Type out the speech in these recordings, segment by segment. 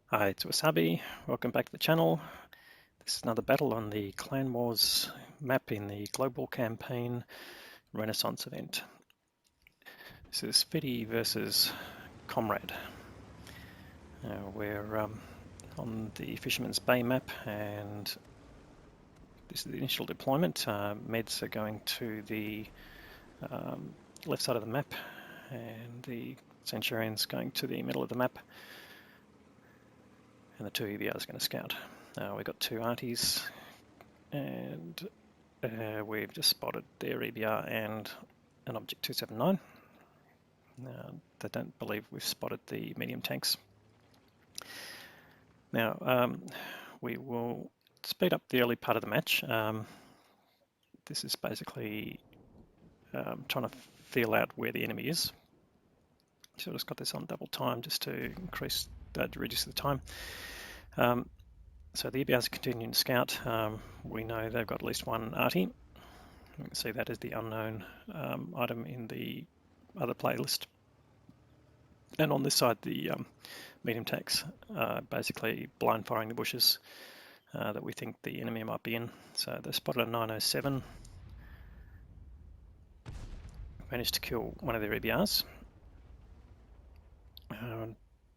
Hi, it's Wasabi. Welcome back to the channel. This is another battle on the Clan Wars map in the global campaign Renaissance event. This is FIDDY versus COMRD. We're on the Fisherman's Bay map, and this is the initial deployment. Meds are going to the left side of the map, and the Centurions going to the middle of the map, and the two EBRs are going to scout. We've got two arties, and we've just spotted their EBR and an Object 279. They don't believe we've spotted the medium tanks. Now, we will speed up the early part of the match. This is basically trying to feel out where the enemy is. So I've just got this on double time just to reduce the time. So the EBRs are continuing to scout. We know they've got at least one arty. You can see that as the unknown item in the other playlist. And on this side, the medium tanks basically blind firing the bushes that we think the enemy might be in. So they spotted a 907. Managed to kill one of their EBRs.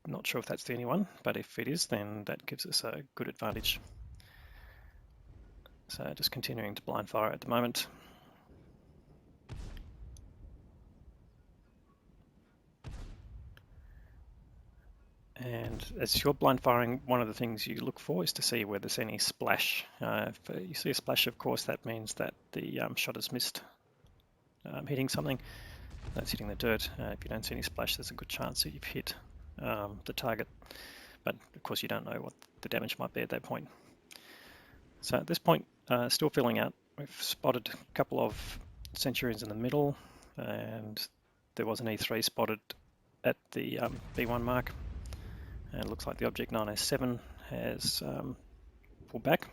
Not sure if that's the only one, but if it is, then that gives us a good advantage. So just continuing to blind fire at the moment. And as you're blind firing, one of the things you look for is to see whether there's any splash. If you see a splash, of course, that means that the shot has missed hitting something. That's hitting the dirt. If you don't see any splash, there's a good chance that you've hit the target. But of course, you don't know what the damage might be at that point. So at this point, still filling out. We've spotted a couple of Centurions in the middle, and there was an E3 spotted at the B1 mark. And it looks like the Object 907 has pulled back,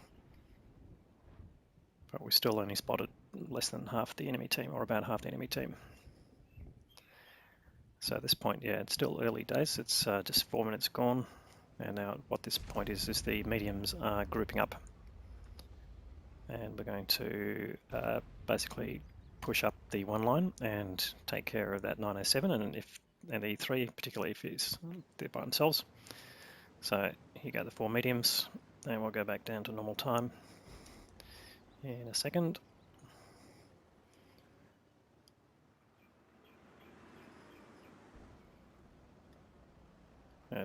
but we still only spotted less than half the enemy team, or about half the enemy team. So at this point, yeah, it's still early days. It's just 4 minutes gone, and now what this point is the mediums are grouping up, and we're going to basically push up the one line and take care of that 907, and the E3, particularly if they're by themselves. So here go the 4 mediums, and we'll go back down to normal time in a second.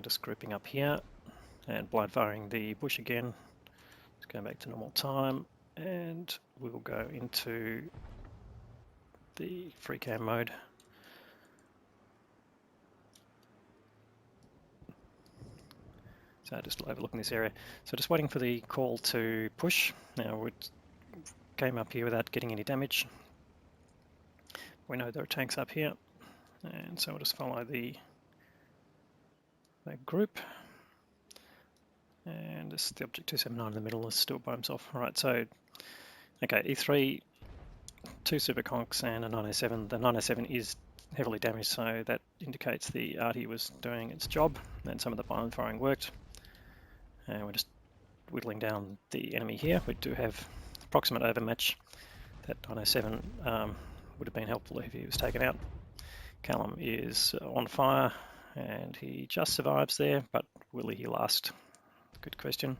Just grouping up here and blind firing the bush again. Just going back to normal time, and we'll go into the free cam mode. So just overlooking this area. So just waiting for the call to push. Now we came up here without getting any damage. We know there are tanks up here, and so we'll just follow that group. And just the Object 279 in the middle is still by himself. All right, so okay, E3, 2 super conks and a 907. The 907 is heavily damaged, so that indicates the arty was doing its job, and some of the blind firing worked. And we're just whittling down the enemy here. We do have approximate overmatch. That 907 would have been helpful if he was taken out. Callum is on fire, and he just survives there, but will he last? Good question.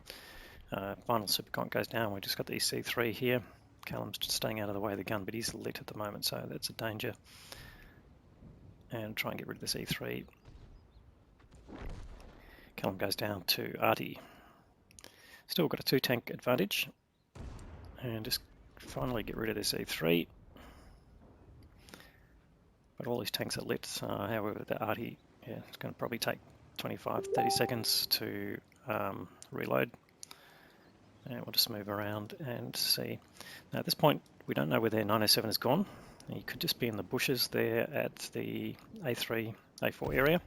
Final superconk goes down. We've just got the C3 here. Callum's just staying out of the way of the gun, but he's lit at the moment, so that's a danger. And try and get rid of this E3. Callum goes down to arty. Still got a 2-tank advantage. And just finally get rid of this E3. But all these tanks are lit, however the arty, yeah, it's going to probably take 25-30 seconds to reload. And we'll just move around and see. Now at this point, we don't know where their 907 has gone. He could just be in the bushes there at the A3, A4 area.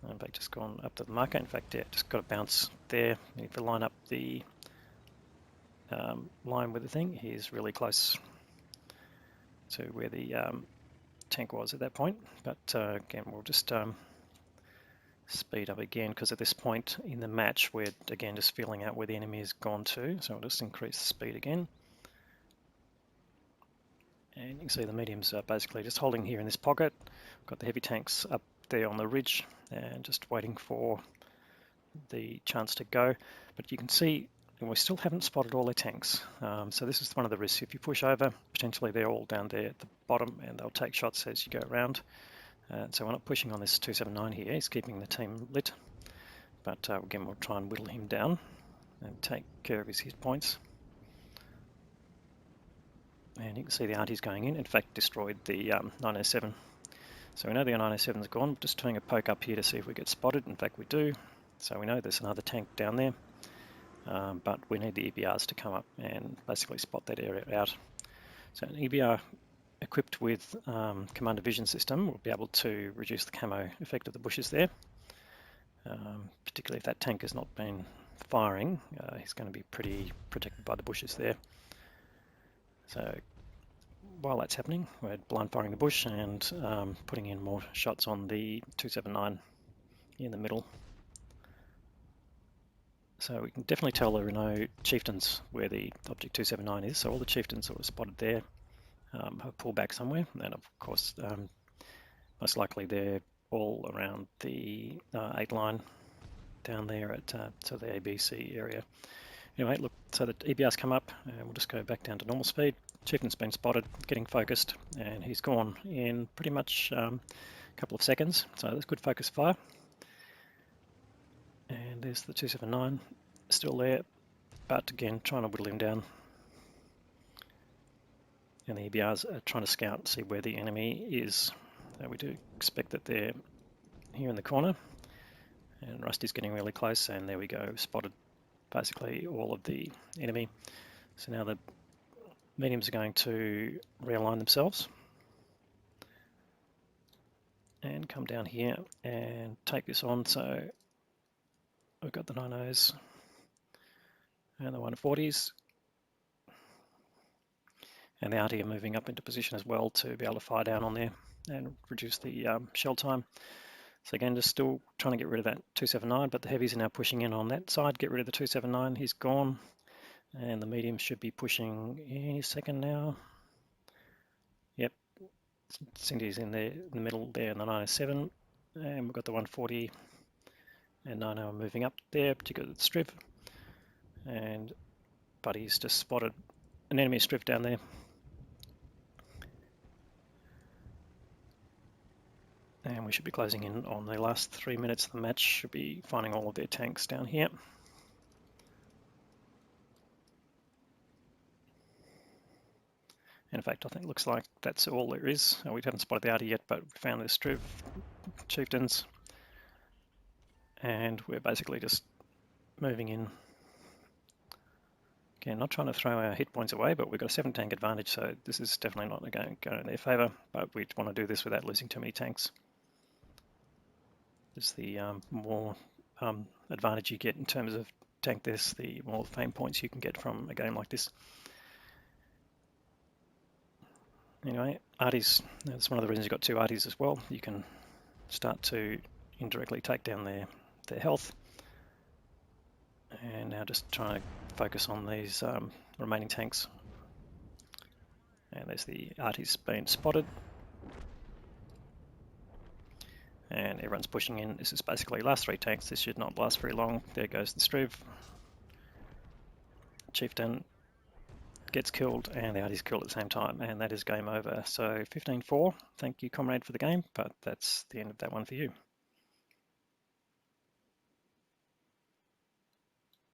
In fact, just gone up to the marker. In fact, yeah, just got to bounce there. If you line up the line with the thing, he's really close to where the tank was at that point. But again, we'll just speed up again, because at this point in the match we're again just feeling out where the enemy has gone to, so we'll just increase the speed again. And you can see the mediums are basically just holding here in this pocket. Got the heavy tanks up there on the ridge and just waiting for the chance to go. But you can see we still haven't spotted all their tanks. So this is one of the risks. If you push over, potentially they're all down there at the bottom and they'll take shots as you go around. So we're not pushing on this 279 here. He's keeping the team lit. But again, we'll try and whittle him down and take care of his hit points. And you can see the arties going in fact destroyed the 907. So we know the 907's gone. We're just doing a poke up here to see if we get spotted. In fact we do. So we know there's another tank down there. But we need the EBRs to come up and basically spot that area out. So an EBR equipped with Commander Vision system will be able to reduce the camo effect of the bushes there. Particularly if that tank has not been firing, he's going to be pretty protected by the bushes there. So while that's happening, we're blind firing the bush and putting in more shots on the 279 in the middle. So we can definitely tell there are no chieftains where the object 279 is, so all the chieftains that were spotted there have pulled back somewhere, and of course most likely they're all around the 8 line down there at so the ABC area. Anyway, look, so the EBR's come up and we'll just go back down to normal speed. Chieftain's been spotted, getting focused, and he's gone in pretty much a couple of seconds, so that's good focus fire. And there's the 279 still there, but again trying to whittle him down. And the EBRs are trying to scout and see where the enemy is. So we do expect that they're here in the corner, and Rusty's getting really close, and there we go, spotted basically all of the enemy. So now the mediums are going to realign themselves and come down here and take this on. So we've got the 90s and the 140s, and the RT are moving up into position as well to be able to fire down on there and reduce the shell time. So again, just still trying to get rid of that 279, but the heavies are now pushing in on that side. Get rid of the 279, he's gone, and the mediums should be pushing any second now. Yep, Cindy's in there in the middle there in the 97, and we've got the 140 and 90 are moving up there, particularly the Striv, and Buddy's just spotted an enemy Striv down there. And we should be closing in on the last 3 minutes of the match. Should be finding all of their tanks down here. In fact, I think it looks like that's all there is. We haven't spotted the arty yet, but we found the Striv chieftains. And we're basically just moving in. Again, not trying to throw our hit points away, but we've got a 7 tank advantage, so this is definitely not going in their favour, but we want to do this without losing too many tanks. Is the more advantage you get in terms of tank this, the more fame points you can get from a game like this. Anyway, arties, that's one of the reasons you've got 2 arties as well. You can start to indirectly take down their health. And now just trying to focus on these remaining tanks. And there's the arties being spotted. And everyone's pushing in. This is basically last 3 tanks. This should not last very long. There goes the Striv. Chieftain gets killed and the arty's killed at the same time, and that is game over. So 15-4. Thank you, COMRD, for the game, but that's the end of that one for you.